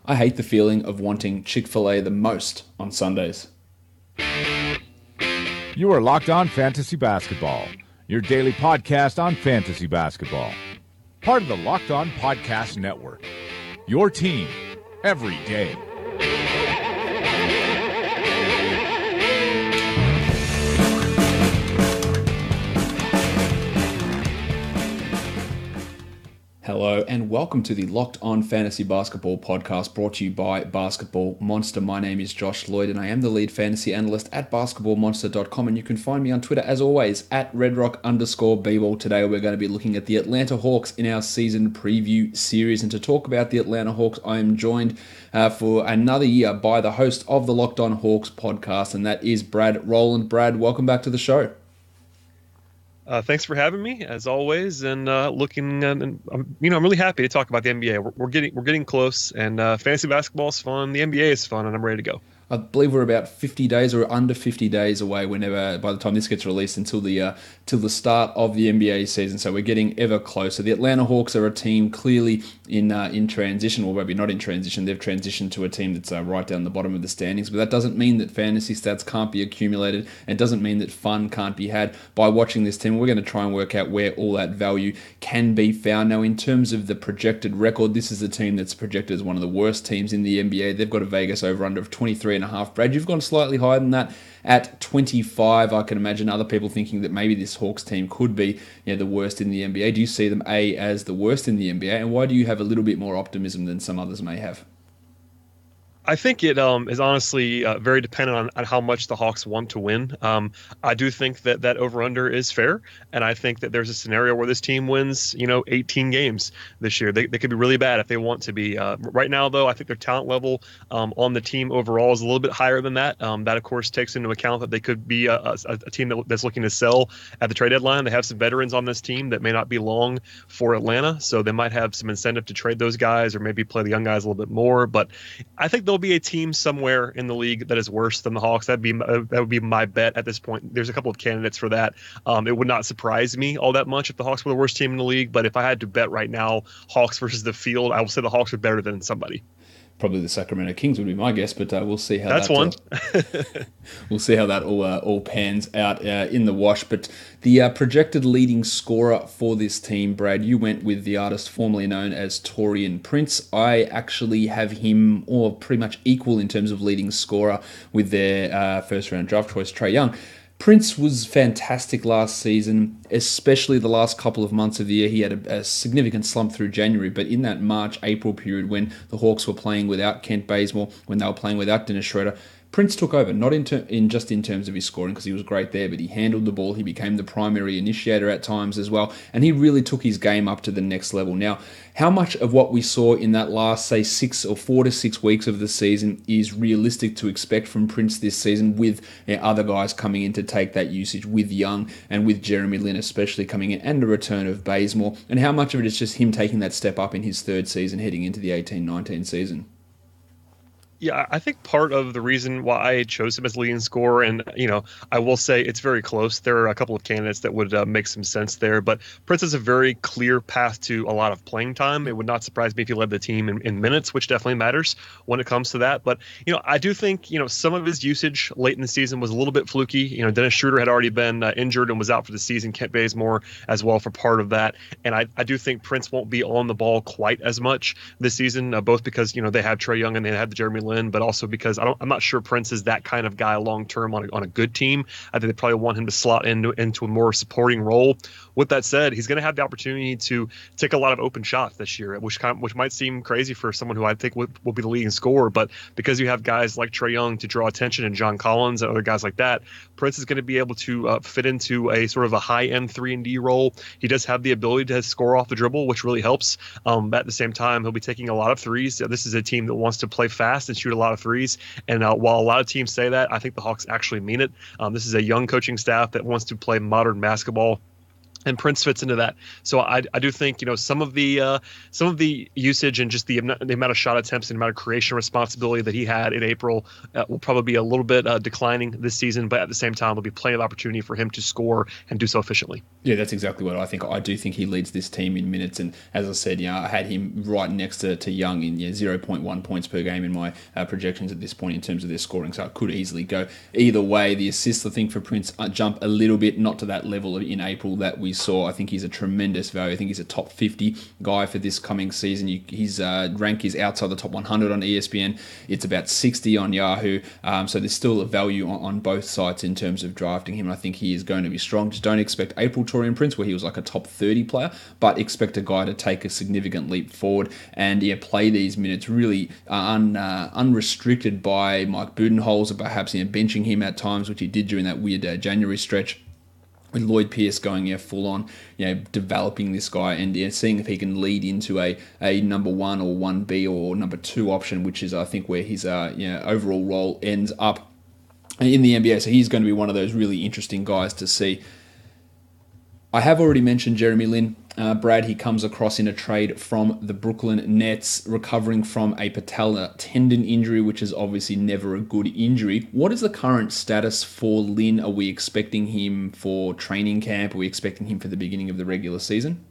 I hate the feeling of wanting Chick-fil-A the most on Sundays. You are Locked On Fantasy Basketball, your daily podcast on fantasy basketball. Part of the Locked On Podcast Network, your team every day. Hello and welcome to the Locked On Fantasy Basketball podcast brought to you by Basketball Monster. My name is Josh Lloyd and I am the lead fantasy analyst at basketballmonster.com, and you can find me on Twitter as always at redrock_bball. Today we're going to be looking at the Atlanta Hawks in our season preview series, and to talk about the Atlanta Hawks I am joined for another year by the host of the Locked On Hawks podcast, and that is Brad Rowland. Brad, welcome back to the show. Thanks for having me, as always, and I'm really happy to talk about the NBA. We're getting close, and fantasy basketball is fun. The NBA is fun, and I'm ready to go. I believe we're about 50 days or under 50 days away by the time this gets released until the start of the NBA season. So we're getting ever closer. The Atlanta Hawks are a team clearly in transition, or maybe not in transition. They've transitioned to a team that's right down the bottom of the standings. But that doesn't mean that fantasy stats can't be accumulated, and doesn't mean that fun can't be had by watching this team. We're going to try and work out where all that value can be found. Now, in terms of the projected record, this is a team that's projected as one of the worst teams in the NBA. They've got a Vegas over-under of 23.5. Brad, you've gone slightly higher than that at 25. I can imagine other people thinking that maybe this Hawks team could be the worst in the NBA. Do you see them as the worst in the NBA, and why do you have a little bit more optimism than some others may have? I think it is honestly very dependent on how much the Hawks want to win. I do think that over-under is fair, and I think that there's a scenario where this team wins, 18 games this year. They could be really bad if they want to be. Right now, though, I think their talent level on the team overall is a little bit higher than that. That, of course, takes into account that they could be a team that's looking to sell at the trade deadline. They have some veterans on this team that may not be long for Atlanta, so they might have some incentive to trade those guys or maybe play the young guys a little bit more. But I think they'll be a team somewhere in the league that is worse than the Hawks. That would be my bet at this point. There's a couple of candidates for that. It would not surprise me all that much if the Hawks were the worst team in the league, but if I had to bet right now, Hawks versus the field, I will say the Hawks are better than somebody. Probably the Sacramento Kings would be my guess, but we'll see how that's one. We'll see how that all pans out in the wash. But the projected leading scorer for this team, Brad, you went with the artist formerly known as Taurean Prince. I actually have him, or pretty much equal in terms of leading scorer, with their first round draft choice, Trae Young. Prince was fantastic last season, especially the last couple of months of the year. He had a significant slump through January, but in that March-April period when the Hawks were playing without Kent Bazemore, when they were playing without Dennis Schroeder, Prince took over, not just in terms of his scoring, because he was great there, but he handled the ball, he became the primary initiator at times as well, and he really took his game up to the next level. Now, how much of what we saw in that last, say, 4 to 6 weeks of the season is realistic to expect from Prince this season, with other guys coming in to take that usage, with Young and with Jeremy Lin especially coming in, and the return of Bazemore, and how much of it is just him taking that step up in his third season heading into the 18-19 season? Yeah, I think part of the reason why I chose him as leading scorer, and I will say it's very close. There are a couple of candidates that would make some sense there, but Prince has a very clear path to a lot of playing time. It would not surprise me if he led the team in minutes, which definitely matters when it comes to that. But I do think some of his usage late in the season was a little bit fluky. Dennis Schroeder had already been injured and was out for the season. Kent Bazemore as well for part of that, and I do think Prince won't be on the ball quite as much this season, both because they have Trae Young and they have the Jeremy Lin, but also because I'm not sure Prince is that kind of guy long term on a good team. I think they probably want him to slot into a more supporting role. With that said, he's going to have the opportunity to take a lot of open shots this year, which might seem crazy for someone who I think will be the leading scorer. But because you have guys like Trae Young to draw attention and John Collins and other guys like that, Prince is going to be able to fit into a sort of a high-end 3-and-D role. He does have the ability to score off the dribble, which really helps. At the same time, he'll be taking a lot of threes. This is a team that wants to play fast and shoot a lot of threes. And while a lot of teams say that, I think the Hawks actually mean it. This is a young coaching staff that wants to play modern basketball. And Prince fits into that. So I do think, some of the usage and just the amount of shot attempts and amount of creation responsibility that he had in April will probably be a little bit declining this season, but at the same time there'll be plenty of opportunity for him to score and do so efficiently. Yeah, that's exactly what I think. I do think he leads this team in minutes, and as I said, I had him right next to Young in 0.1 points per game in my projections at this point in terms of their scoring, so it could easily go either way. The assists, I think, for Prince jump a little bit, not to that level in April that we saw. I think he's a tremendous value. I think he's a top 50 guy for this coming season. His rank is outside the top 100 on ESPN. It's about 60 on Yahoo, so there's still a value on both sides in terms of drafting him. I think he is going to be strong. Just don't expect April Taurean Prince, where he was like a top 30 player, but expect a guy to take a significant leap forward and play these minutes really unrestricted by Mike Budenholzer, perhaps benching him at times, which he did during that weird January stretch, with Lloyd Pierce going full on, developing this guy and seeing if he can lead into a number 1 or 1B or number 2 option, which is I think where his overall role ends up in the NBA. So he's going to be one of those really interesting guys to see. I have already mentioned Jeremy Lin. Brad, he comes across in a trade from the Brooklyn Nets, recovering from a patella tendon injury, which is obviously never a good injury. What is the current status for Lin? Are we expecting him for training camp? Are we expecting him for the beginning of the regular season?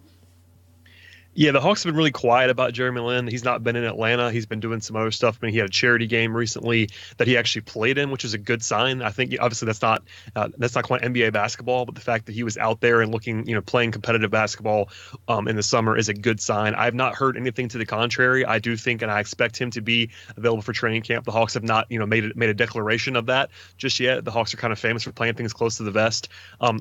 Yeah, the Hawks have been really quiet about Jeremy Lin. He's not been in Atlanta. He's been doing some other stuff. I mean, he had a charity game recently that he actually played in, which is a good sign. I think obviously that's not quite NBA basketball, but the fact that he was out there and looking, playing competitive basketball in the summer is a good sign. I have not heard anything to the contrary. I do think, and I expect him to be available for training camp. The Hawks have not, made a declaration of that just yet. The Hawks are kind of famous for playing things close to the vest.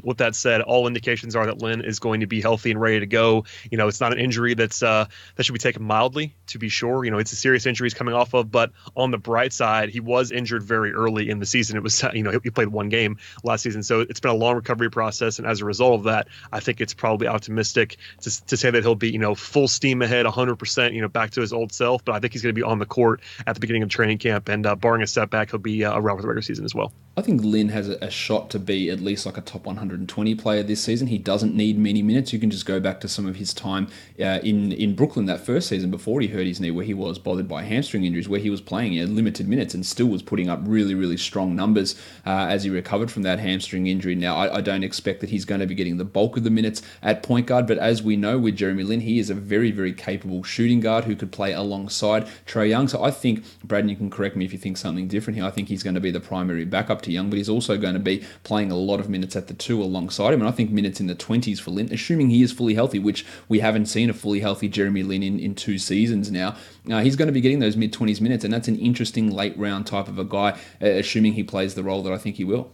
With that said, all indications are that Lin is going to be healthy and ready to go. It's not an injury that should be taken mildly, to be sure. It's a serious injury he's coming off of, but on the bright side, he was injured very early in the season. It was, he played 1 game last season, so it's been a long recovery process, and as a result of that, I think it's probably optimistic to say that he'll be, full steam ahead, 100%, back to his old self, but I think he's going to be on the court at the beginning of training camp, and barring a setback, he'll be around for the regular season as well. I think Lin has a shot to be at least like a top 120 player this season. He doesn't need many minutes. You can just go back to some of his time in Brooklyn that first season before he hurt his knee, where he was bothered by hamstring injuries, where he was playing limited minutes and still was putting up really, really strong numbers as he recovered from that hamstring injury. Now, I don't expect that he's going to be getting the bulk of the minutes at point guard, but as we know with Jeremy Lin, he is a very, very capable shooting guard who could play alongside Trae Young. So I think, Brad, you can correct me if you think something different here, I think he's going to be the primary backup to Young, but he's also going to be playing a lot of minutes at the 2 alongside him, and I think minutes in the 20s for Lin, assuming he is fully healthy, which we haven't seen a fully healthy Jeremy Lin in 2 seasons now. He's going to be getting those mid-20s minutes, and that's an interesting late round type of a guy, assuming he plays the role that I think he will.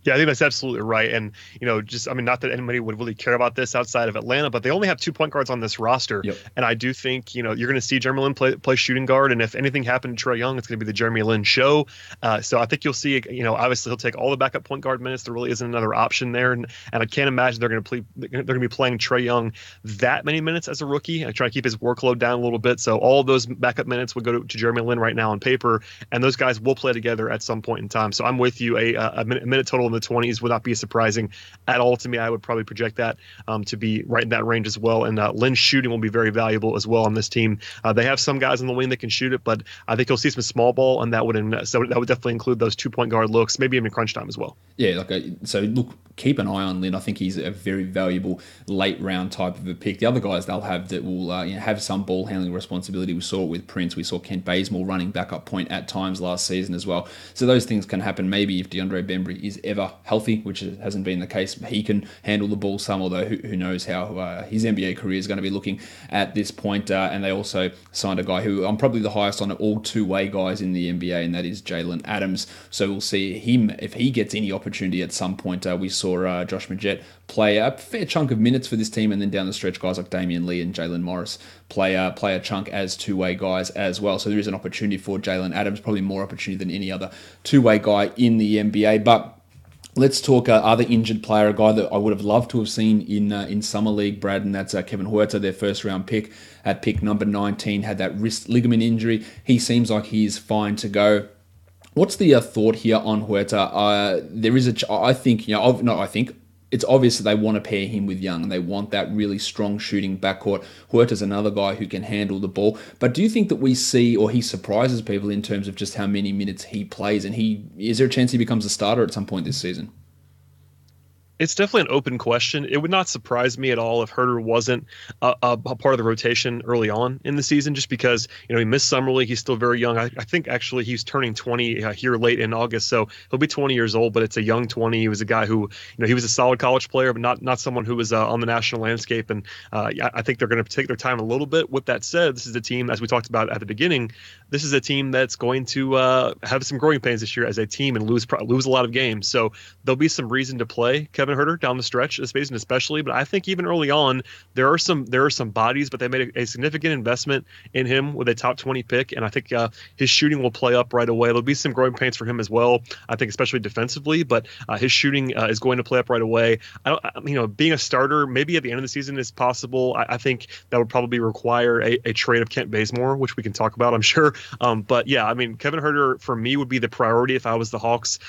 Yeah, I think that's absolutely right. And, not that anybody would really care about this outside of Atlanta, but they only have 2 point guards on this roster. Yep. And I do think, you're going to see Jeremy Lin play shooting guard. And if anything happened to Trae Young, it's going to be the Jeremy Lin show. So I think you'll see, obviously he'll take all the backup point guard minutes. There really isn't another option there. And I can't imagine they're going to be playing Trae Young that many minutes as a rookie. I try to keep his workload down a little bit. So all of those backup minutes would go to Jeremy Lin right now on paper. And those guys will play together at some point in time. So I'm with you. A minute total in the 20s would not be surprising at all to me. I would probably project that to be right in that range as well. And Lin's shooting will be very valuable as well on this team. They have some guys on the wing that can shoot it, but I think you'll see some small ball, and that would definitely include those 2 point guard looks, maybe even crunch time as well. Yeah, so look, keep an eye on Lin. I think he's a very valuable late round type of a pick. The other guys they'll have that will have some ball handling responsibility. We saw it with Prince. We saw Kent Bazemore running backup point at times last season as well. So those things can happen. Maybe if Deandre Bembry is ever healthy, which hasn't been the case, he can handle the ball some, although who knows how his NBA career is going to be looking at this point. And they also signed a guy who I'm probably the highest on all 2-way guys in the NBA, and that is Jaylen Adams. So we'll see him if he gets any opportunity at some point. We saw Josh Magette play a fair chunk of minutes for this team, and then down the stretch, guys like Damian Lee and Jalen Morris play a chunk as 2-way guys as well. So there is an opportunity for Jaylen Adams, probably more opportunity than any other 2-way guy in the NBA. But let's talk other injured player, a guy that I would have loved to have seen in Summer League, Brad, and that's Kevin Huerta, their first round pick at pick number 19, had that wrist ligament injury. He seems like he's fine to go. What's the thought here on Huerta? it's obvious that they want to pair him with Young, and they want that really strong shooting backcourt. Huerta's another guy who can handle the ball. But do you think that we see, or he surprises people in terms of just how many minutes he plays, and is there a chance he becomes a starter at some point this season? It's definitely an open question. It would not surprise me at all if Huerta wasn't a part of the rotation early on in the season, just because he missed summer league. He's still very young. I think actually he's turning 20 here late in August, so he'll be 20 years old. But it's a young 20. He was a guy who he was a solid college player, but not someone who was on the national landscape. And I think they're going to take their time a little bit. With that said, this is a team, as we talked about at the beginning, this is a team that's going to have some growing pains this year as a team and lose a lot of games. So there'll be some reason to play Kevin Huerta down the stretch, especially. But I think even early on, there are some bodies, but they made a significant investment in him with a top 20 pick, and I think his shooting will play up right away. There'll be some growing pains for him as well, I think, especially defensively. But his shooting is going to play up right away. Being a starter maybe at the end of the season is possible. I think that would probably require a trade of Kent Bazemore, which we can talk about, I'm sure. But yeah, I mean, Kevin Huerta for me would be the priority if I was the Hawks.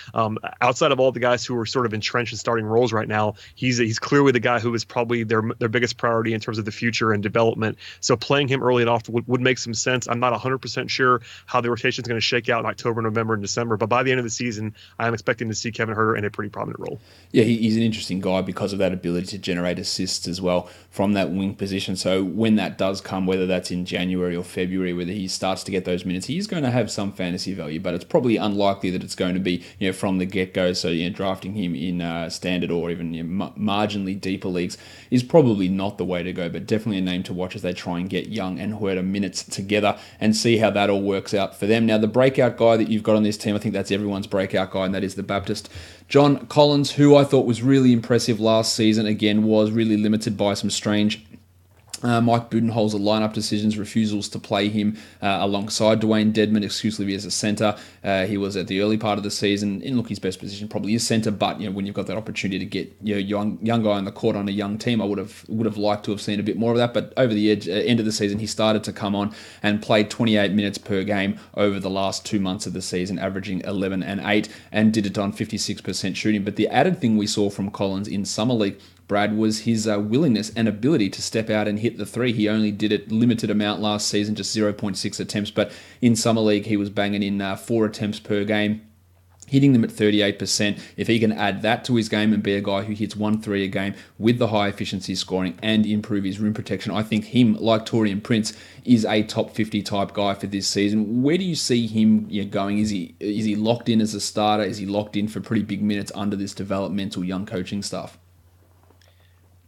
Outside of all the guys who are sort of entrenched in starting roles right now, he's clearly the guy who is probably their biggest priority in terms of the future and development. So playing him early and often would make some sense. I'm not 100% sure how the rotation is going to shake out in October, November, and December, but by the end of the season, I'm expecting to see Kevin Huerta in a pretty prominent role. Yeah, he's an interesting guy because of that ability to generate assists as well from that wing position. So when that does come, whether that's in January or February, whether he starts to get those minutes, he's going to have some fantasy value, but it's probably unlikely that it's going to be from the get-go. So drafting him in standard or even marginally deeper leagues is probably not the way to go, but definitely a name to watch as they try and get Young and Huerta minutes together and see how that all works out for them. Now, the breakout guy that you've got on this team, I think that's everyone's breakout guy, and that is the Baptist John Collins, who I thought was really impressive last season. Again, was really limited by some strange Mike Budenholzer lineup decisions, refusals to play him alongside Dwayne Dedmon exclusively as a centre. He was at the early part of the season. His best position probably is centre, but when you've got that opportunity to get young guy on the court on a young team, I would have liked to have seen a bit more of that. But over the end of the season, he started to come on and played 28 minutes per game over the last 2 months of the season, averaging 11 and 8, and did it on 56% shooting. But the added thing we saw from Collins in Summer League, Brad, was his willingness and ability to step out and hit the three. He only did it limited amount last season, just 0.6 attempts, but in Summer League he was banging in 4 attempts per game, hitting them at 38%. If he can add that to his game and be a guy who hits 1-3 a game with the high efficiency scoring and improve his rim protection, I think him, like Taurean Prince, is a top 50 type guy for this season. Where do you see him going? Is he locked in as a starter? Is he locked in for pretty big minutes under this developmental young coaching staff?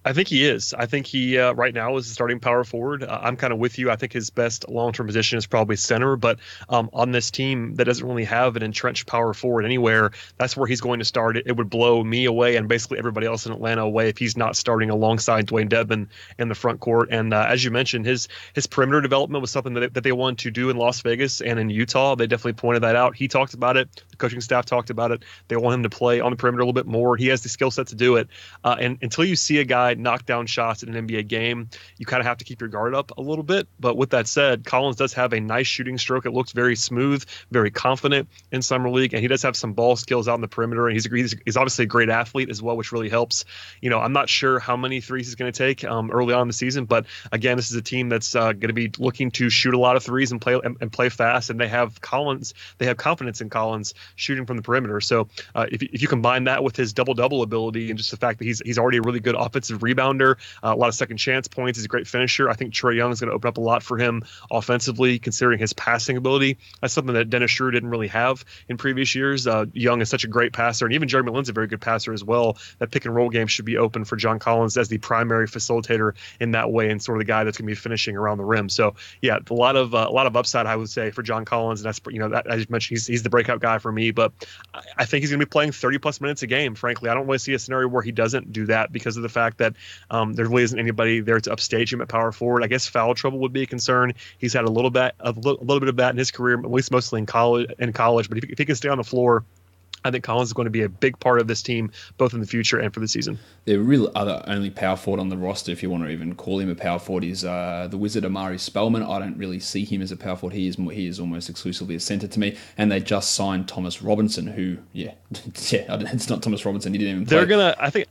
I think he is. I think he right now is the starting power forward. I'm kind of with you. I think his best long-term position is probably center, but on this team that doesn't really have an entrenched power forward anywhere, that's where he's going to start. It would blow me away and basically everybody else in Atlanta away if he's not starting alongside Dwayne Dedmon in the front court. And as you mentioned, his perimeter development was something that they wanted to do in Las Vegas and in Utah. They definitely pointed that out. He talked about it. The coaching staff talked about it. They want him to play on the perimeter a little bit more. He has the skill set to do it. And until you see a guy knock down shots in an NBA game, you kind of have to keep your guard up a little bit. But with that said, Collins does have a nice shooting stroke. It looks very smooth, very confident in Summer League, and he does have some ball skills out in the perimeter. And he's obviously a great athlete as well, which really helps. I'm not sure how many threes he's going to take early on in the season, but again, this is a team that's going to be looking to shoot a lot of threes and play fast. And they have Collins. They have confidence in Collins shooting from the perimeter. So if you combine that with his double-double ability and just the fact that he's already a really good offensive rebounder, a lot of second chance points, he's a great finisher. I think Trae Young is going to open up a lot for him offensively, considering his passing ability. That's something that Dennis Schroeder didn't really have in previous years. Young is such a great passer, and even Jeremy Lin's a very good passer as well. That pick and roll game should be open for John Collins as the primary facilitator in that way, and sort of the guy that's going to be finishing around the rim. So yeah, a lot of upside, I would say, for John Collins. And that's that, as you mentioned, he's the breakout guy for me. But I think he's going to be playing 30 plus minutes a game. Frankly, I don't really see a scenario where he doesn't do that because of the fact that there really isn't anybody there to upstage him at power forward. I guess foul trouble would be a concern. He's had a little bit of that in his career, at least mostly in college. But if he can stay on the floor, I think Collins is going to be a big part of this team, both in the future and for the season. The real other only power forward on the roster, if you want to even call him a power forward, is the Wizard Amari Spellman. I don't really see him as a power forward. He is almost exclusively a center to me. And they just signed Thomas Robinson, who, it's not Thomas Robinson. He didn't even play.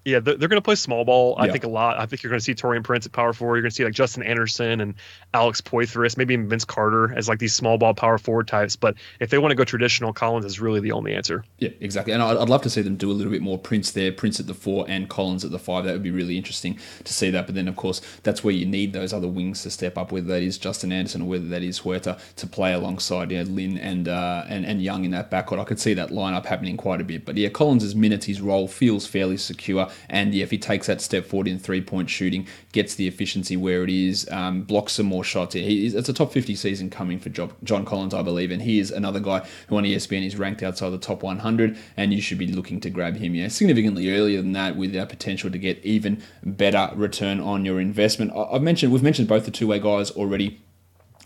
Yeah, they're going to play small ball, I Yeah. think, a lot. I think you're going to see Torian Prince at power forward. You're going to see like Justin Anderson and Alex Poythress, maybe even Vince Carter as like these small ball power forward types. But if they want to go traditional, Collins is really the only answer. Yeah, exactly. And I'd love to see them do a little bit more Prince there, Prince at the 4 and Collins at the 5. That would be really interesting to see that. But then, of course, that's where you need those other wings to step up, whether that is Justin Anderson or whether that is Huerta, to play alongside Lin and Young in that backcourt. I could see that lineup happening quite a bit. But yeah, Collins' minutes, his role feels fairly secure. And yeah, if he takes that step forward in three-point shooting, gets the efficiency where it is, blocks some more shots. It's a top 50 season coming for John Collins, I believe. And he is another guy who on ESPN is ranked outside the top 100. And you should be looking to grab him significantly earlier than that, with the potential to get even better return on your investment. We've mentioned both the two-way guys already,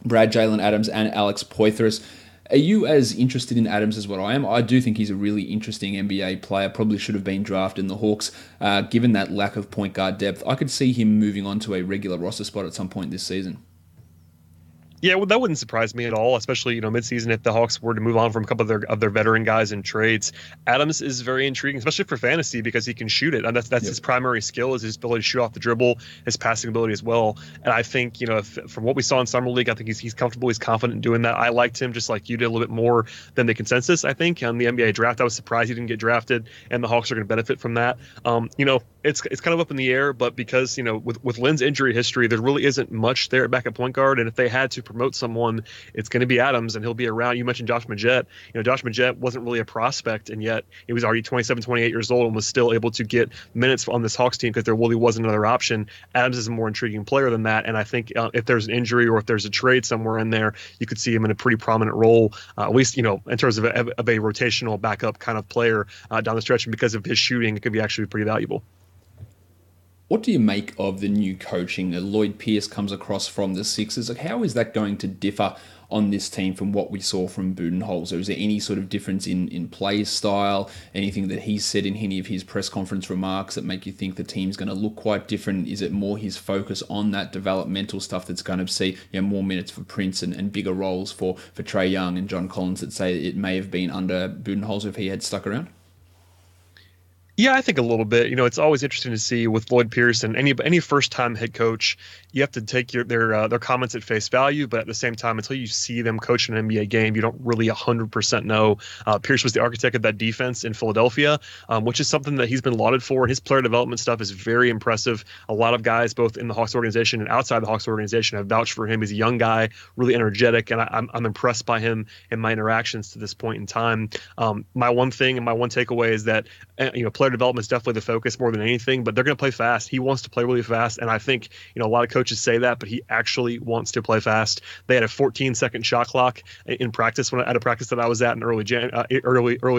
Brad, Jaylen Adams and Alex Poythress. Are you as interested in Adams as what I am? I do think he's a really interesting NBA player, probably should have been drafted in the Hawks. Given that lack of point guard depth, I could see him moving on to a regular roster spot at some point this season. Yeah, well, that wouldn't surprise me at all, especially midseason if the Hawks were to move on from a couple of their veteran guys in trades. Adams is very intriguing, especially for fantasy, because he can shoot it, and that's his primary skill, is his ability to shoot off the dribble, his passing ability as well. And I think from what we saw in summer league, I think he's comfortable, he's confident in doing that. I liked him just like you did, a little bit more than the consensus. I think on the NBA draft, I was surprised he didn't get drafted, and the Hawks are going to benefit from that. It's kind of up in the air, but because with Lin's injury history, there really isn't much there at backup point guard, and if they had to promote someone, it's going to be Adams, and he'll be around. You mentioned Josh Magette. Josh Magette wasn't really a prospect, and yet he was already 27, 28 years old and was still able to get minutes on this Hawks team because there really wasn't another option. Adams is a more intriguing player than that, and I think if there's an injury or if there's a trade somewhere in there, you could see him in a pretty prominent role, at least in terms of a rotational backup kind of player down the stretch, and because of his shooting, it could be actually pretty valuable. What do you make of the new coaching that Lloyd Pierce comes across from the Sixers? Like, how is that going to differ on this team from what we saw from Budenholzer? Is there any sort of difference in play style, anything that he said in any of his press conference remarks that make you think the team's going to look quite different? Is it more his focus on that developmental stuff that's going to see more minutes for Prince and bigger roles for Trae Young and John Collins that say it may have been under Budenholzer if he had stuck around? Yeah, I think a little bit. It's always interesting to see with Lloyd Pierce and any first-time head coach. You have to take their comments at face value, but at the same time, until you see them coach an NBA game, you don't really 100% know. Pierce was the architect of that defense in Philadelphia, which is something that he's been lauded for. And his player development stuff is very impressive. A lot of guys, both in the Hawks organization and outside the Hawks organization, have vouched for him. He's a young guy, really energetic, and I'm impressed by him in my interactions to this point in time. My one thing and my one takeaway is that player development is definitely the focus more than anything, but they're going to play fast. He wants to play really fast, and I think a lot of coaches say that, but he actually wants to play fast. They had a 14-second shot clock in practice at a practice that I was at in early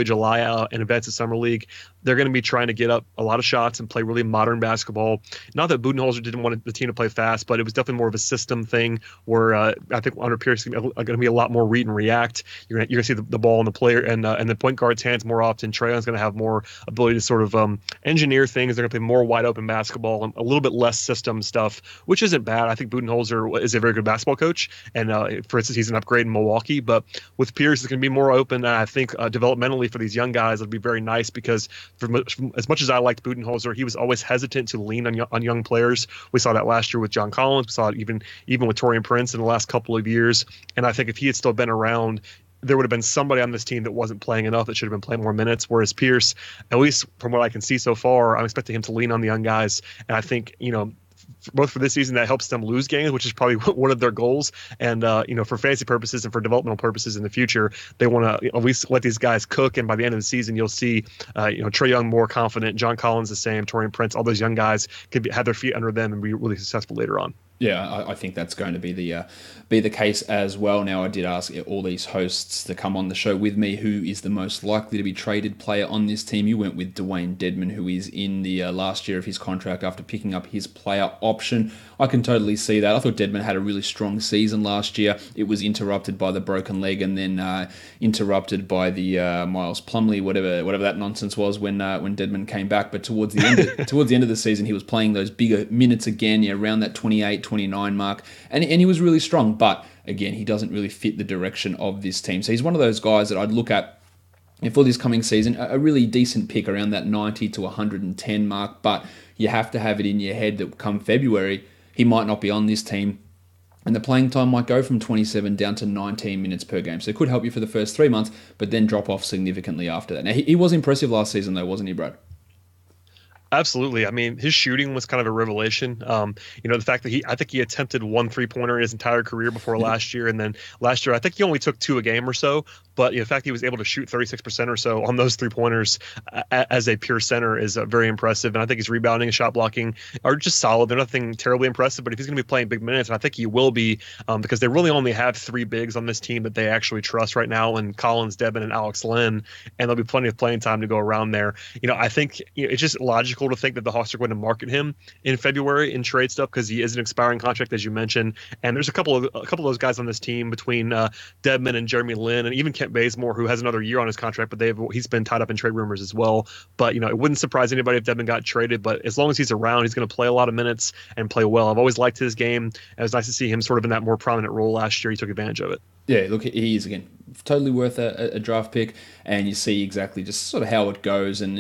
July in advance of summer league. They're going to be trying to get up a lot of shots and play really modern basketball. Not that Budenholzer didn't want the team to play fast, but it was definitely more of a system thing where I think under Pierce is going to be a lot more read and react. You're going to see the ball in the player and the point guard's hands more often. Trae Young's going to have more ability to sort of engineer things. They're going to play more wide open basketball and a little bit less system stuff, which isn't bad. I think Budenholzer is a very good basketball coach, and for instance, he's an upgrade in Milwaukee. But with Pierce, it's going to be more open. And I think developmentally for these young guys, it'll be very nice because as much as I liked Budenholzer, he was always hesitant to lean on young players. We saw that last year with John Collins. We saw it even with Taurean Prince in the last couple of years. And I think if he had still been around, there would have been somebody on this team that wasn't playing enough that should have been playing more minutes. Whereas Pierce, at least from what I can see so far, I'm expecting him to lean on the young guys. And I think, both for this season, that helps them lose games, which is probably one of their goals. And, for fantasy purposes and for developmental purposes in the future, they want to at least let these guys cook. And by the end of the season, you'll see, Trae Young more confident, John Collins the same, Taurean Prince, all those young guys could have their feet under them and be really successful later on. Yeah, I think that's going to be the case as well. Now, I did ask all these hosts to come on the show with me who is the most likely to be traded player on this team. You went with Dwayne Dedmon, who is in the last year of his contract after picking up his player option. I can totally see that. I thought Dedmon had a really strong season last year. It was interrupted by the broken leg and then interrupted by the Miles Plumlee, whatever that nonsense was when Dedmon came back. But towards the end of the season, he was playing those bigger minutes again, around that 28, 29 mark, and he was really strong. But again, he doesn't really fit the direction of this team. So he's one of those guys that I'd look at for this coming season, a really decent pick around that 90 to 110 mark, but you have to have it in your head that come February, he might not be on this team, and the playing time might go from 27 down to 19 minutes per game. So it could help you for the first 3 months, but then drop off significantly after that. Now, he was impressive last season, though, wasn't he, Brad? Absolutely. I mean, his shooting was kind of a revelation. The fact that I think he attempted 1 3-pointer in his entire career before last year. And then last year, I think he only took 2 a game or so. But the fact he was able to shoot 36% or so on those 3-pointers as a pure center is very impressive. And I think his rebounding and shot blocking are just solid. They're nothing terribly impressive, but if he's going to be playing big minutes, and I think he will be, because they really only have 3 bigs on this team that they actually trust right now, and Collins, Devin, and Alex Len, and there'll be plenty of playing time to go around there. I think it's just logical to think that the Hawks are going to market him in February in trade stuff because he is an expiring contract, as you mentioned. And there's a couple of those guys on this team between Dedmon and Jeremy Lin, and even Kent Bazemore, who has another year on his contract, but he's been tied up in trade rumors as well. But it wouldn't surprise anybody if Dedmon got traded. But as long as he's around, he's going to play a lot of minutes and play well. I've always liked his game. It was nice to see him sort of in that more prominent role last year. He took advantage of it. Yeah, look, he is, again, totally worth a draft pick, and you see exactly just sort of how it goes, and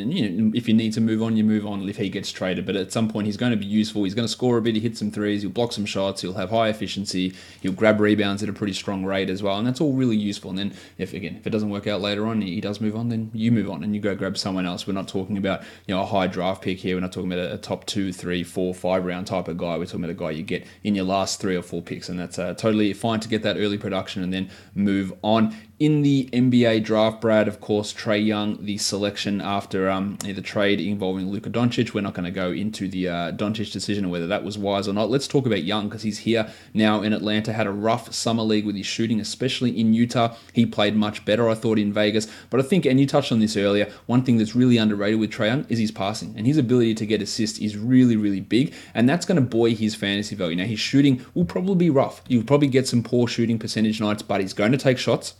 if you need to move on, you move on if he gets traded, but at some point he's going to be useful, he's going to score a bit, he hit some threes, he'll block some shots, he'll have high efficiency, he'll grab rebounds at a pretty strong rate as well, and that's all really useful. And then if it doesn't work out later on, he does move on, then you move on and you go grab someone else. We're not talking about a high draft pick here, we're not talking about a top 2, 3, 4, 5 round type of guy, we're talking about a guy you get in your last 3 or 4 picks, and that's totally fine to get that early production and then move on. In the NBA draft, Brad, of course, Trae Young, the selection after the trade involving Luka Doncic. We're not going to go into the Doncic decision and whether that was wise or not. Let's talk about Young because he's here now in Atlanta. Had a rough summer league with his shooting, especially in Utah. He played much better, I thought, in Vegas. But I think, and you touched on this earlier, one thing that's really underrated with Trae Young is his passing. And his ability to get assists is really, really big. And that's going to buoy his fantasy value. Now, his shooting will probably be rough. You'll probably get some poor shooting percentage nights, but he's going to take shots.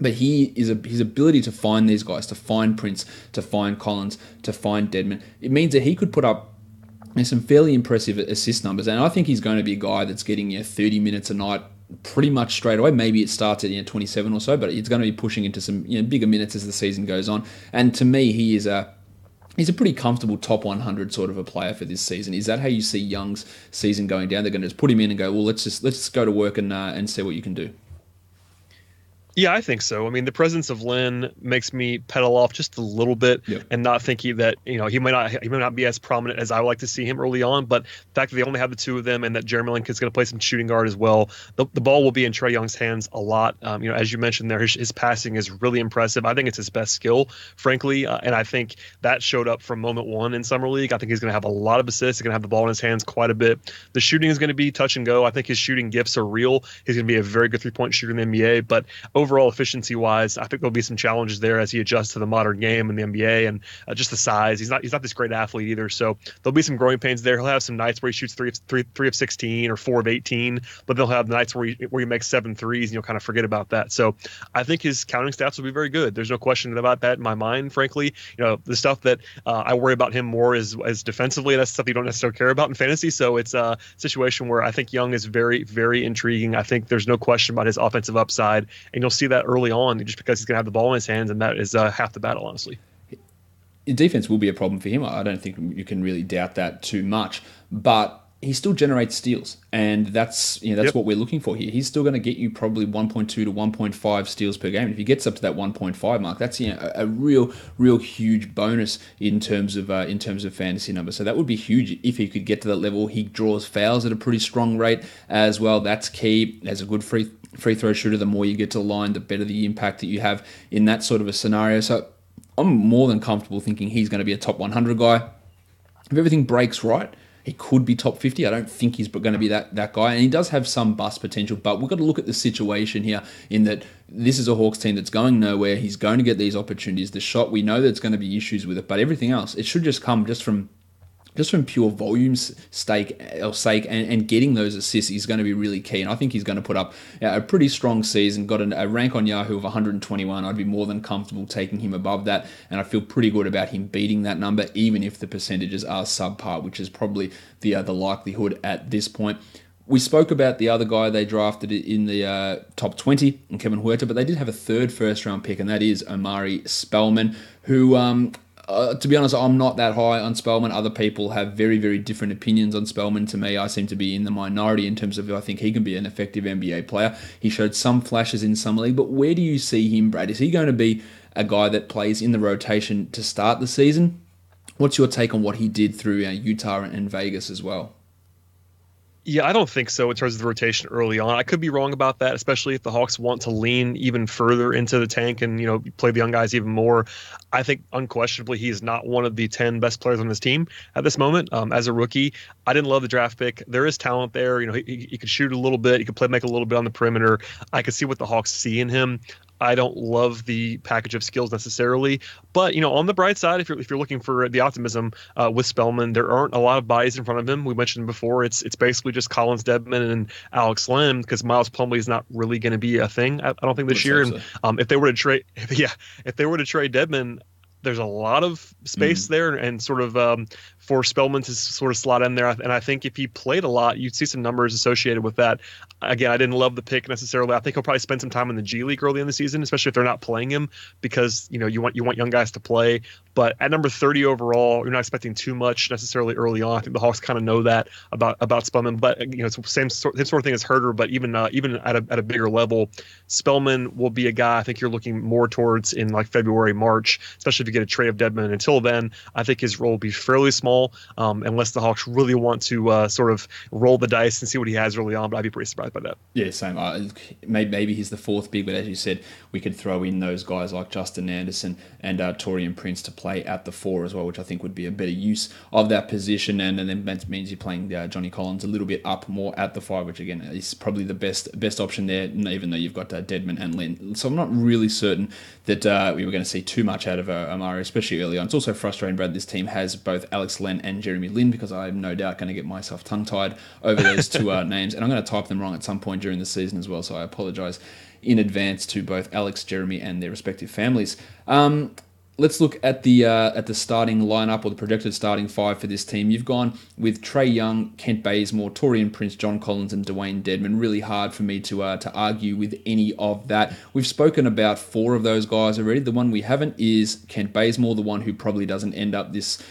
But his ability to find these guys, to find Prince, to find Collins, to find Dedmon, it means that he could put up some fairly impressive assist numbers. And I think he's going to be a guy that's getting 30 minutes a night pretty much straight away. Maybe it starts at 27 or so, but it's going to be pushing into some bigger minutes as the season goes on. And to me, he's a pretty comfortable top 100 sort of a player for this season. Is that how you see Young's season going down? They're going to just put him in and go, well, let's just go to work and see what you can do. Yeah, I think so. I mean, the presence of Lynn makes me pedal off just a little bit and not think that he might not be as prominent as I would like to see him early on. But the fact that they only have the 2 of them and that Jeremy Lin is going to play some shooting guard as well, the ball will be in Trae Young's hands a lot. As you mentioned there, his passing is really impressive. I think it's his best skill, frankly, and I think that showed up from moment one in summer league. I think he's going to have a lot of assists. He's going to have the ball in his hands quite a bit. The shooting is going to be touch and go. I think his shooting gifts are real. He's going to be a very good 3-point shooter in the NBA, but overall efficiency-wise, I think there'll be some challenges there as he adjusts to the modern game in the NBA and just the size. He's not this great athlete either, so there'll be some growing pains there. He'll have some nights where he shoots 3 of 16 or 4 of 18, but they'll have nights where he makes 7 threes, and you'll kind of forget about that. So I think his counting stats will be very good. There's no question about that in my mind, frankly. The stuff that I worry about him more is defensively. That's stuff you don't necessarily care about in fantasy, so it's a situation where I think Young is very, very intriguing. I think there's no question about his offensive upside, and you'll see that early on just because he's going to have the ball in his hands, and that is half the battle, honestly. Defense will be a problem for him. I don't think you can really doubt that too much, but he still generates steals, and that's what we're looking for here. He's still going to get you probably 1.2 to 1.5 steals per game. And if he gets up to that 1.5 mark, that's a real huge bonus in terms of fantasy numbers. So that would be huge if he could get to that level. He draws fouls at a pretty strong rate as well. That's key. As a good free throw shooter, the more you get to the line, the better the impact that you have in that sort of a scenario. So I'm more than comfortable thinking he's going to be a top 100 guy. If everything breaks right, he could be top 50. I don't think he's going to be that guy. And he does have some bust potential, but we've got to look at the situation here in that this is a Hawks team that's going nowhere. He's going to get these opportunities. The shot, we know there's going to be issues with it, but everything else, it should just come just from pure volume's sake and getting those assists is going to be really key. And I think he's going to put up a pretty strong season. Got a rank on Yahoo of 121. I'd be more than comfortable taking him above that. And I feel pretty good about him beating that number, even if the percentages are subpar, which is probably the likelihood at this point. We spoke about the other guy they drafted in the top 20, and Kevin Huerta, but they did have a third first-round pick, and that is Amari Spellman, who, to be honest, I'm not that high on Spellman. Other people have very, very different opinions on Spellman. To me, I seem to be in the minority in terms of I think he can be an effective NBA player. He showed some flashes in summer league, but where do you see him, Brad? Is he going to be a guy that plays in the rotation to start the season? What's your take on what he did through Utah and Vegas as well? Yeah, I don't think so in terms of the rotation early on. I could be wrong about that, especially if the Hawks want to lean even further into the tank and, play the young guys even more. I think unquestionably he is not one of the 10 best players on this team at this moment. As a rookie, I didn't love the draft pick. There is talent there. He could shoot a little bit. He could make a little bit on the perimeter. I could see what the Hawks see in him. I don't love the package of skills necessarily, but on the bright side, if you're looking for the optimism with Spellman, there aren't a lot of bodies in front of him. We mentioned before, it's basically just Collins, Dedmon, and Alex Len because Miles Plumlee is not really going to be a thing. I don't think this year. And if they were to trade, Dedmon, there's a lot of space there and sort of for Spellman to sort of slot in there. And I think if he played a lot, you'd see some numbers associated with that. Again, I didn't love the pick necessarily. I think he'll probably spend some time in the G League early in the season, especially if they're not playing him because, you want young guys to play. But at number 30 overall, you're not expecting too much necessarily early on. I think the Hawks kind of know that about Spellman. But, it's the same sort of thing as Huerta, but even at a bigger level, Spellman will be a guy I think you're looking more towards in like February, March, especially if you get a trade of Dedmon. Until then, I think his role will be fairly small. Unless the Hawks really want to sort of roll the dice and see what he has early on, but I'd be pretty surprised by that. Yeah, same. Maybe he's the fourth big, but as you said, we could throw in those guys like Justin Anderson and Taurean Prince to play at the 4 as well, which I think would be a better use of that position, and then that means you're playing Johnny Collins a little bit up more at the 5, which again is probably the best option there, even though you've got Dedmon and Lynn. So I'm not really certain that we were going to see too much out of Amari, especially early on. It's also frustrating, Brad, this team has both Alex Len and Jeremy Lin because I'm no doubt going to get myself tongue-tied over those two names, and I'm going to type them wrong at some point during the season as well, so I apologize in advance to both Alex, Jeremy, and their respective families. Let's look at the starting lineup or the projected starting 5 for this team. You've gone with Trae Young, Kent Bazemore, Taurean Prince, John Collins, and Dwayne Dedmon. Really hard for me to argue with any of that. We've spoken about 4 of those guys already. The one we haven't is Kent Bazemore, the one who probably doesn't end up this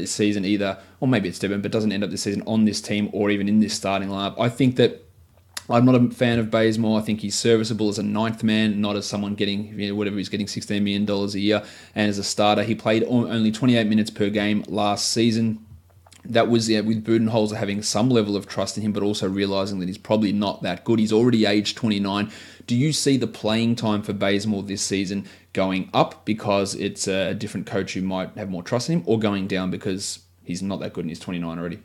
season either, or maybe it's Dedmon, but doesn't end up this season on this team or even in this starting lineup. I think that I'm not a fan of Bazemore. I think he's serviceable as a 9th man, not as someone getting whatever he's getting $16 million a year. And as a starter, he played only 28 minutes per game last season. That was with Budenholzer having some level of trust in him, but also realizing that he's probably not that good. He's already aged 29. Do you see the playing time for Bazemore this season going up because it's a different coach who might have more trust in him, or going down because he's not that good and he's 29 already?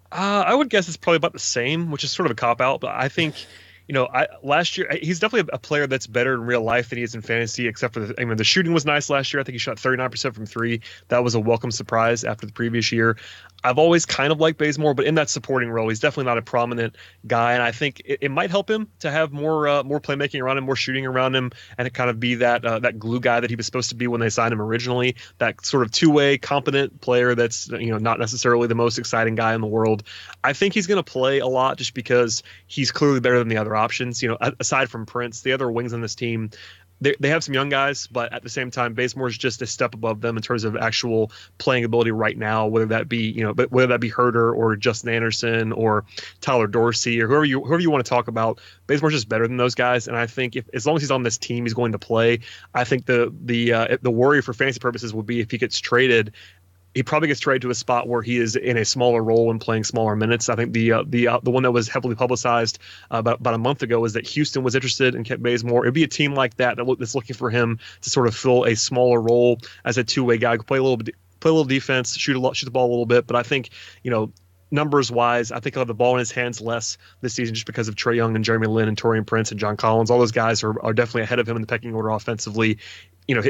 I would guess it's probably about the same, which is sort of a cop-out, but I think, last year, he's definitely a player that's better in real life than he is in fantasy, except for the shooting was nice last year. I think he shot 39% from 3. That was a welcome surprise after the previous year. I've always kind of liked Bazemore, but in that supporting role, he's definitely not a prominent guy, and I think it might help him to have more playmaking around him, more shooting around him, and to kind of be that glue guy that he was supposed to be when they signed him originally, that sort of two-way competent player that's not necessarily the most exciting guy in the world. I think he's going to play a lot just because he's clearly better than the other options. Aside from Prince, the other wings on this team, they have some young guys, but at the same time, Bazemore is just a step above them in terms of actual playing ability right now. Whether that be Huerta or Justin Anderson or Tyler Dorsey or whoever you want to talk about, Bazemore's just better than those guys. And I think as long as he's on this team, he's going to play. I think the worry for fantasy purposes would be if he gets traded. He probably gets traded to a spot where he is in a smaller role and playing smaller minutes. I think the one that was heavily publicized about a month ago is that Houston was interested in Kent Bazemore. It'd be a team like that that's looking for him to sort of fill a smaller role as a two-way guy, play a little defense, shoot the ball a little bit. But I think numbers wise, I think he'll have the ball in his hands less this season just because of Trae Young and Jeremy Lin and Taurean Prince and John Collins. All those guys are definitely ahead of him in the pecking order offensively.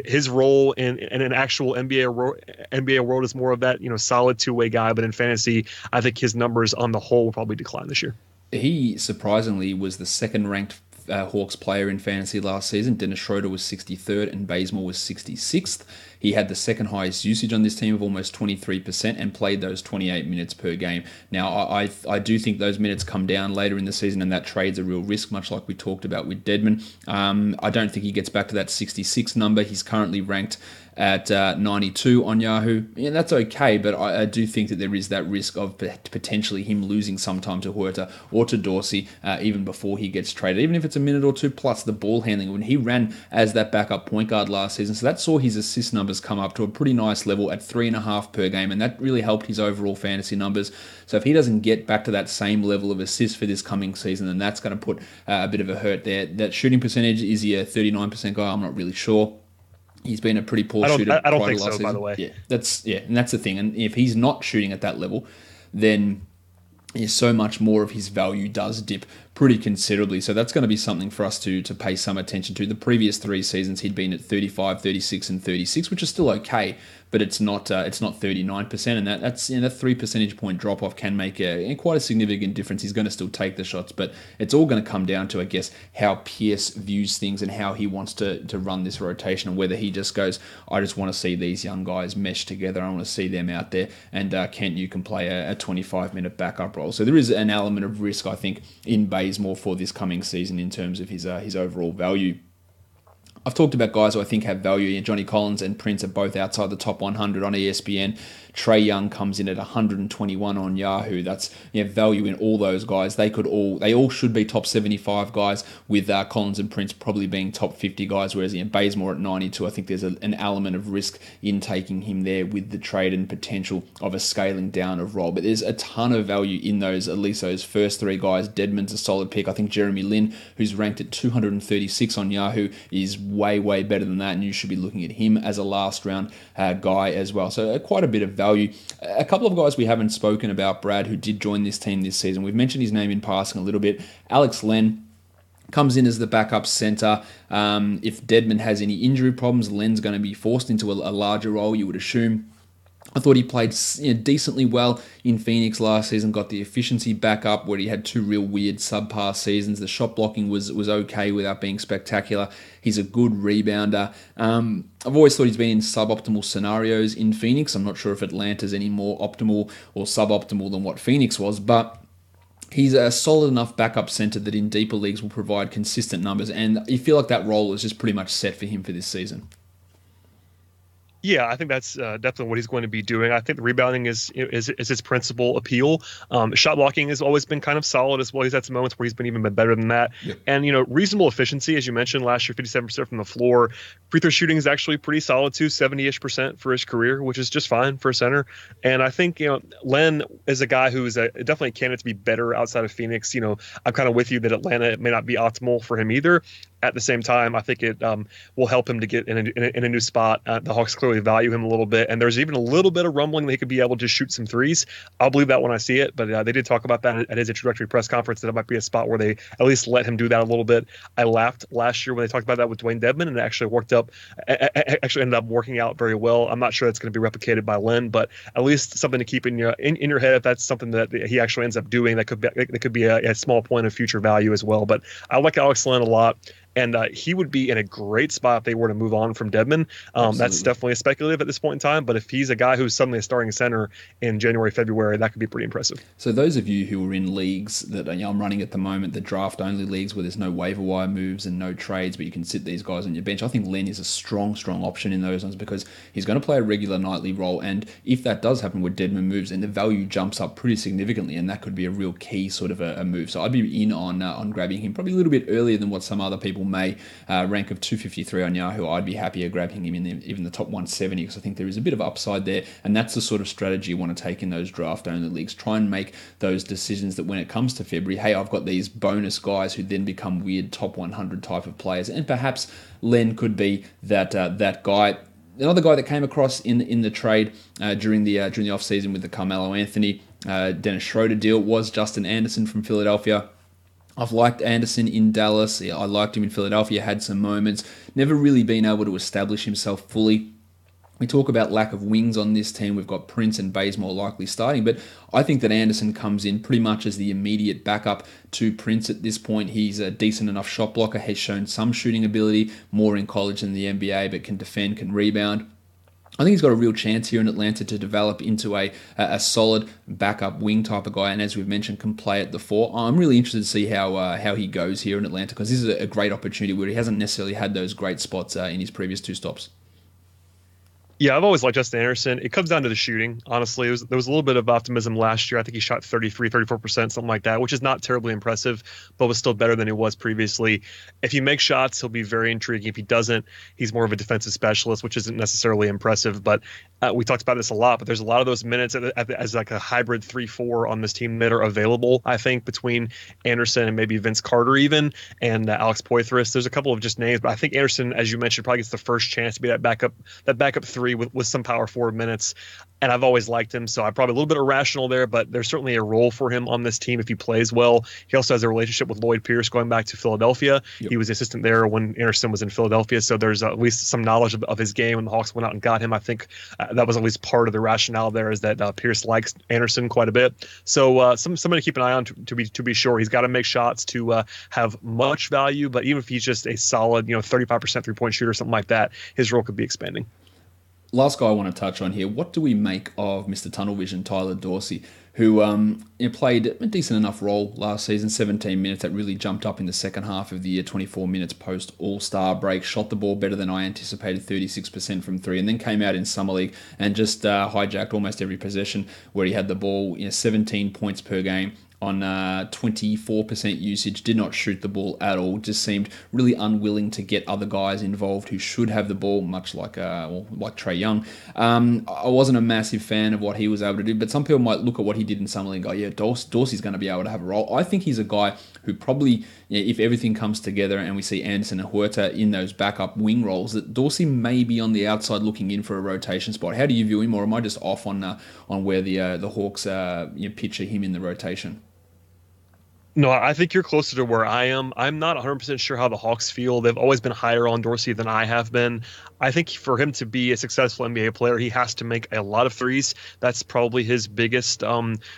His role in an actual NBA world is more of that, solid two-way guy. But in fantasy, I think his numbers on the whole will probably decline this year. He surprisingly was the second-ranked Hawks player in fantasy last season. Dennis Schroeder was 63rd and Bazemore was 66th. He had the second highest usage on this team of almost 23% and played those 28 minutes per game. Now, I do think those minutes come down later in the season, and that trade's a real risk, much like we talked about with Dedmon. I don't think he gets back to that 66 number. He's currently ranked at 92 on Yahoo. Yeah, that's okay, but I do think that there is that risk of potentially him losing sometime to Huerta or to Dorsey even before he gets traded, even if it's a minute or two, plus the ball handling. When he ran as that backup point guard last season, so that saw his assist numbers come up to a pretty nice level at 3.5 per game, and that really helped his overall fantasy numbers. So if he doesn't get back to that same level of assists for this coming season, then that's going to put a bit of a hurt there. That shooting percentage, is he a 39% guy? I'm not really sure. He's been a pretty poor shooter. I don't think so, by the way. Yeah, and that's the thing. And if he's not shooting at that level, then so much more of his value does dip pretty considerably. So that's going to be something for us to pay some attention to. The previous 3 seasons, he'd been at 35, 36, and 36, which is still okay, but it's not 39%, and that's that 3 percentage point drop off can make quite a significant difference. He's going to still take the shots, but it's all going to come down to, I guess, how Pierce views things and how he wants to run this rotation, and whether he just goes, I just want to see these young guys mesh together. I want to see them out there, and Kent, you can play a 25-minute backup role. So there is an element of risk, I think, in Bazemore for this coming season in terms of his overall value. I've talked about guys who I think have value. Johnny Collins and Prince are both outside the top 100 on ESPN. Trae Young comes in at 121 on Yahoo. That's value in all those guys. They all should be top 75 guys, with Collins and Prince probably being top 50 guys, whereas Bazemore at 92, I think there's an element of risk in taking him there with the trade and potential of a scaling down of role. But there's a ton of value in those, at least those first 3 guys. Dedmon's a solid pick. I think Jeremy Lin, who's ranked at 236 on Yahoo, is way better than that, and you should be looking at him as a last round guy as well. So quite a bit of value. A couple of guys we haven't spoken about, Brad, who did join this team this season. We've mentioned his name in passing a little bit. Alex Len comes in as the backup center. If Dedmon has any injury problems, Len's going to be forced into a larger role, you would assume. I thought he played decently well in Phoenix last season, got the efficiency back up where he had 2 real weird subpar seasons. The shot blocking was okay without being spectacular. He's a good rebounder. I've always thought he's been in suboptimal scenarios in Phoenix. I'm not sure if Atlanta's any more optimal or suboptimal than what Phoenix was, but he's a solid enough backup center that in deeper leagues will provide consistent numbers, and you feel like that role is just pretty much set for him for this season. Yeah, I think that's definitely what he's going to be doing. I think the rebounding is his principal appeal. Shot blocking has always been kind of solid as well. He's had some moments where he's been even better than that. Yep. And, reasonable efficiency, as you mentioned, last year, 57% from the floor. Free throw shooting is actually pretty solid too, 70-ish% for his career, which is just fine for a center. And I think, Len is a guy who is definitely a candidate to be better outside of Phoenix. I'm kind of with you that Atlanta may not be optimal for him either. At the same time, I think it will help him to get in a new spot. The Hawks clearly value him a little bit, and there's even a little bit of rumbling that he could be able to shoot some threes. I'll believe that when I see it, but they did talk about that at his introductory press conference, that it might be a spot where they at least let him do that a little bit. I laughed last year when they talked about that with Dwayne Dedmon, and it actually ended up working out very well. I'm not sure that's going to be replicated by Len, but at least something to keep in your head if that's something that he actually ends up doing. That could be a small point of future value as well. But I like Alex Len a lot. And he would be in a great spot if they were to move on from Dedmon. That's definitely a speculative at this point in time. But if he's a guy who's suddenly a starting center in January, February, that could be pretty impressive. So those of you who are in leagues that I'm running at the moment, the draft-only leagues where there's no waiver wire moves and no trades, but you can sit these guys on your bench, I think Len is a strong option in those ones because he's going to play a regular nightly role. And if that does happen where Dedmon moves, then the value jumps up pretty significantly, and that could be a real key sort of a move. So I'd be in on grabbing him probably a little bit earlier than what some other people may. Rank of 253 on Yahoo, I'd be happier grabbing him in even the top 170 because I think there is a bit of upside there, and that's the sort of strategy you want to take in those draft-only leagues. Try and make those decisions that when it comes to February, hey, I've got these bonus guys who then become weird top 100 type of players, and perhaps Len could be that guy. Another guy that came across in the trade during the offseason with the Carmelo Anthony, Dennis Schroeder deal was Justin Anderson from Philadelphia. I've liked Anderson in Dallas. I liked him in Philadelphia, had some moments. Never really been able to establish himself fully We talk about lack of wings on this team. We've got Prince and Bazemore likely starting, but I think that Anderson comes in pretty much as the immediate backup to Prince at this point. He's a decent enough shot blocker, has shown some shooting ability, more in college than the NBA, but can defend, can rebound. I think he's got a real chance here in Atlanta to develop into a solid backup wing type of guy, and as we've mentioned, can play at the 4. I'm really interested to see how he goes here in Atlanta, because this is a great opportunity where he hasn't necessarily had those great spots in his previous 2 stops. Yeah, I've always liked Justin Anderson. It comes down to the shooting, honestly. There was a little bit of optimism last year. I think he shot 34%, something like that, which is not terribly impressive, but was still better than he was previously. If he makes shots, he'll be very intriguing. If he doesn't, he's more of a defensive specialist, which isn't necessarily impressive. But we talked about this a lot, but there's a lot of those minutes as like a hybrid 3-4 on this team that are available, I think, between Anderson and maybe Vince Carter even, and Alex Poitras. There's a couple of just names, but I think Anderson, as you mentioned, probably gets the first chance to be that backup 3 with some power forward minutes, and I've always liked him, so I'm probably a little bit irrational there, but there's certainly a role for him on this team if he plays well. He also has a relationship with Lloyd Pierce going back to Philadelphia. Yep. He was the assistant there when Anderson was in Philadelphia, so there's at least some knowledge of his game, and the Hawks went out and got him. I think that was at least part of the rationale there, is that Pierce likes Anderson quite a bit. So somebody to keep an eye on to be sure. He's got to make shots to have much value, but even if he's just a solid 35% three-point shooter or something like that, his role could be expanding. Last guy I want to touch on here. What do we make of Mr. Tunnel Vision, Tyler Dorsey, who played a decent enough role last season, 17 minutes. That really jumped up in the second half of the year, 24 minutes post All-Star break. Shot the ball better than I anticipated, 36% from 3, and then came out in Summer League and just hijacked almost every possession where he had the ball. 17 points per game on 24% usage, did not shoot the ball at all, just seemed really unwilling to get other guys involved who should have the ball, much like Trae Young. I wasn't a massive fan of what he was able to do, but some people might look at what he did in Summer League and go, yeah, Dorsey's going to be able to have a role. I think he's a guy who probably, if everything comes together and we see Anderson and Huerta in those backup wing roles, that Dorsey may be on the outside looking in for a rotation spot. How do you view him, or am I just off on where the Hawks picture him in the rotation? No, I think you're closer to where I am. I'm not 100% sure how the Hawks feel. They've always been higher on Dorsey than I have been. I think for him to be a successful NBA player, he has to make a lot of threes. That's probably his biggest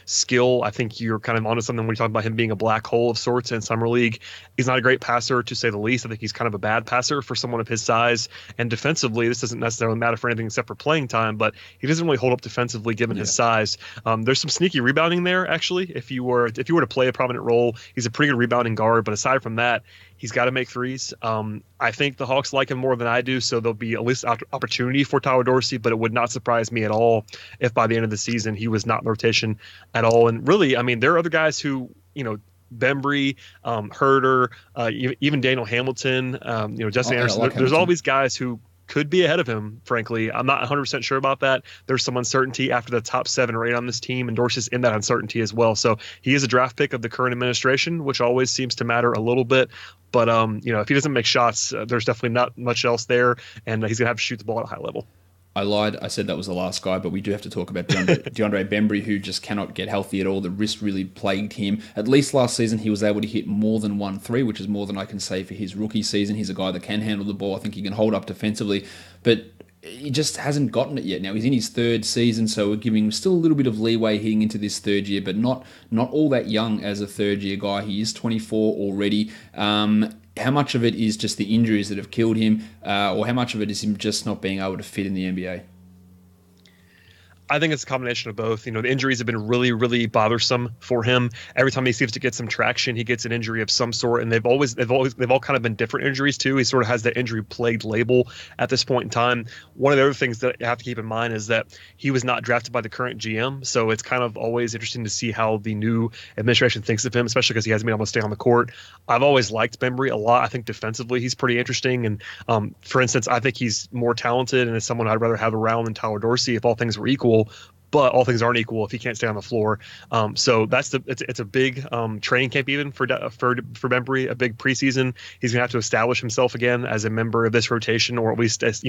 skill. I think you're kind of onto something when you talk about him being a black hole of sorts in Summer League. He's not a great passer, to say the least. I think he's kind of a bad passer for someone of his size. And defensively, this doesn't necessarily matter for anything except for playing time, but he doesn't really hold up defensively given his size. There's some sneaky rebounding there, actually. If you were to play a prominent role, he's a pretty good rebounding guard. But aside from that, he's got to make threes. I think the Hawks like him more than I do, so there'll be at least opportunity for Tyler Dorsey, but it would not surprise me at all if by the end of the season he was not in rotation at all. And really, I mean, there are other guys who, Bembry, Huerta, even Daniel Hamilton, Justin Anderson. There's all these guys who could be ahead of him, frankly. I'm not 100% sure about that. There's some uncertainty after the top 7 or 8 on this team, and Dorsey's in that uncertainty as well. So he is a draft pick of the current administration, which always seems to matter a little bit. But, if he doesn't make shots, there's definitely not much else there, and he's going to have to shoot the ball at a high level. I lied. I said that was the last guy, but we do have to talk about Deandre Bembry, who just cannot get healthy at all. The wrist really plagued him. At least last season, he was able to hit more than 1 3, which is more than I can say for his rookie season. He's a guy that can handle the ball. I think he can hold up defensively, but he just hasn't gotten it yet. Now, he's in his 3rd season, so we're giving him still a little bit of leeway heading into this 3rd year, but not all that young as a 3rd-year guy. He is 24 already. How much of it is just the injuries that have killed him, or how much of it is him just not being able to fit in the NBA? I think it's a combination of both. The injuries have been really, really bothersome for him. Every time he seems to get some traction, he gets an injury of some sort, and they've all kind of been different injuries too. He sort of has that injury plagued label at this point in time. One of the other things that you have to keep in mind is that he was not drafted by the current GM, so it's kind of always interesting to see how the new administration thinks of him, especially because he hasn't been able to stay on the court. I've always liked Bembry a lot. I think defensively he's pretty interesting, and for instance, I think he's more talented and is someone I'd rather have around than Tyler Dorsey if all things were equal. But all things aren't equal if he can't stay on the floor. So it's a big training camp even for Bembry, a big preseason. He's gonna have to establish himself again as a member of this rotation, or at least as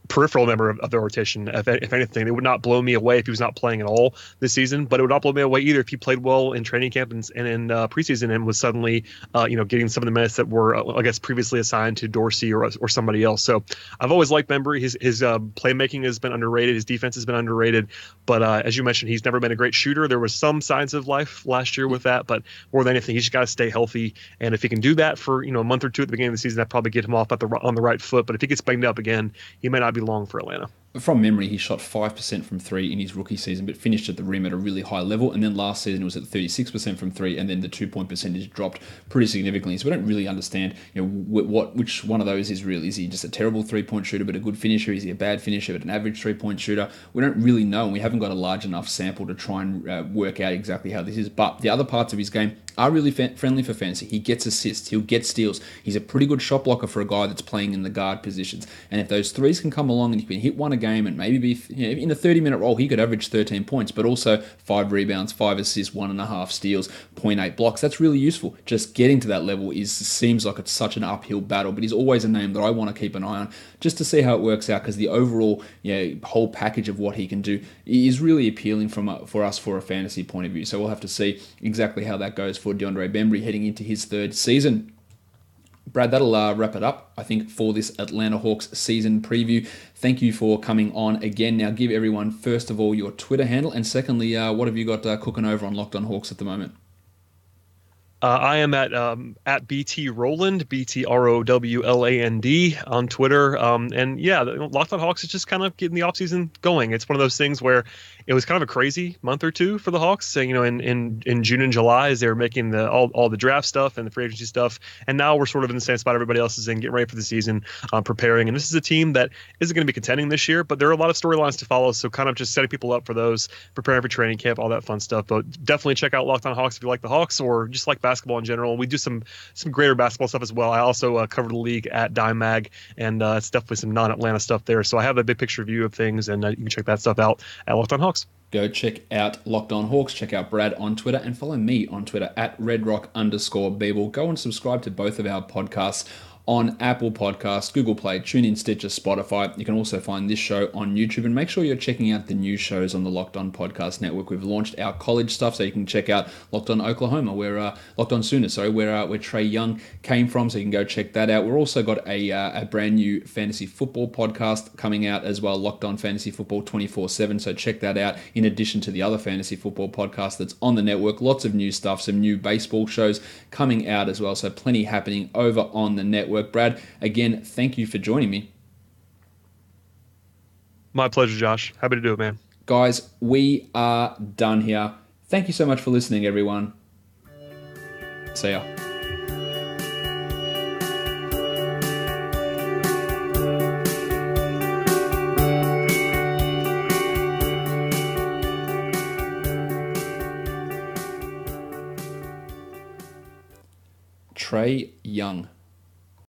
peripheral member of the rotation. If anything, it would not blow me away if he was not playing at all this season, but it would not blow me away either if he played well in training camp and in preseason and was suddenly, getting some of the minutes that were, I guess, previously assigned to Dorsey or somebody else. So I've always liked Bembry. His playmaking has been underrated. His defense has been underrated. But as you mentioned, he's never been a great shooter. There was some signs of life last year with that, but more than anything, he's just got to stay healthy. And if he can do that for a month or two at the beginning of the season, that probably get him off on the right foot. But if he gets banged up again, he may not be long for Atlanta. From memory, he shot 5% from three in his rookie season, but finished at the rim at a really high level. And then last season it was at 36% from three, and then the 2-point percentage dropped pretty significantly. So we don't really understand, which one of those is real. Is he just a terrible 3-point shooter but a good finisher? Is he a bad finisher but an average 3-point shooter? We don't really know, and we haven't got a large enough sample to try and work out exactly how this is. But the other parts of his game are really friendly for fantasy. He gets assists. He'll get steals. He's a pretty good shot blocker for a guy that's playing in the guard positions. And if those threes can come along and he can hit one a game and maybe be in a 30-minute role, he could average 13 points, but also 5 rebounds, 5 assists, 1.5 steals, 0.8 blocks. That's really useful. Just getting to that level seems like it's such an uphill battle, but he's always a name that I want to keep an eye on just to see how it works out, because the overall whole package of what he can do is really appealing for us for a fantasy point of view. So we'll have to see exactly how that goes for Deandre Bembry heading into his third season. Brad, that'll wrap it up, I think, for this Atlanta Hawks season preview. Thank you for coming on again. Now, give everyone, first of all, your Twitter handle, and secondly, what have you got cooking over on Locked On Hawks at the moment? I am at BT Rowland, BTROWLAND on Twitter. And yeah, Locked On Hawks is just kind of getting the offseason going. It's one of those things where it was kind of a crazy month or two for the Hawks, in June and July as they were making all the draft stuff and the free agency stuff. And now we're sort of in the same spot everybody else is in, getting ready for the season, preparing. And this is a team that isn't going to be contending this year, but there are a lot of storylines to follow. So kind of just setting people up for those, preparing for training camp, all that fun stuff. But definitely check out Locked On Hawks if you like the Hawks or just like basketball in general. We do some greater basketball stuff as well. I also cover the league at Dime Mag, and it's definitely some non-Atlanta stuff there. So I have a big picture view of things, and you can check that stuff out at Locked On Hawks. Go check out Locked On Hawks, check out Brad on Twitter, and follow me on Twitter at redrock_Beeble. Go and subscribe to both of our podcasts on Apple Podcasts, Google Play, TuneIn, Stitcher, Spotify. You can also find this show on YouTube, and make sure you're checking out the new shows on the Locked On Podcast Network. We've launched our college stuff, so you can check out Locked On Oklahoma, Locked On Sooners, where Trae Young came from, so you can go check that out. We've also got a brand new fantasy football podcast coming out as well, Locked On Fantasy Football 24/7, so check that out in addition to the other fantasy football podcast that's on the network. Lots of new stuff, some new baseball shows coming out as well, so plenty happening over on the network. Brad, again, thank you for joining me. My pleasure, Josh. Happy to do it, man. Guys, we are done here. Thank you so much for listening, everyone. See ya. Trae Young.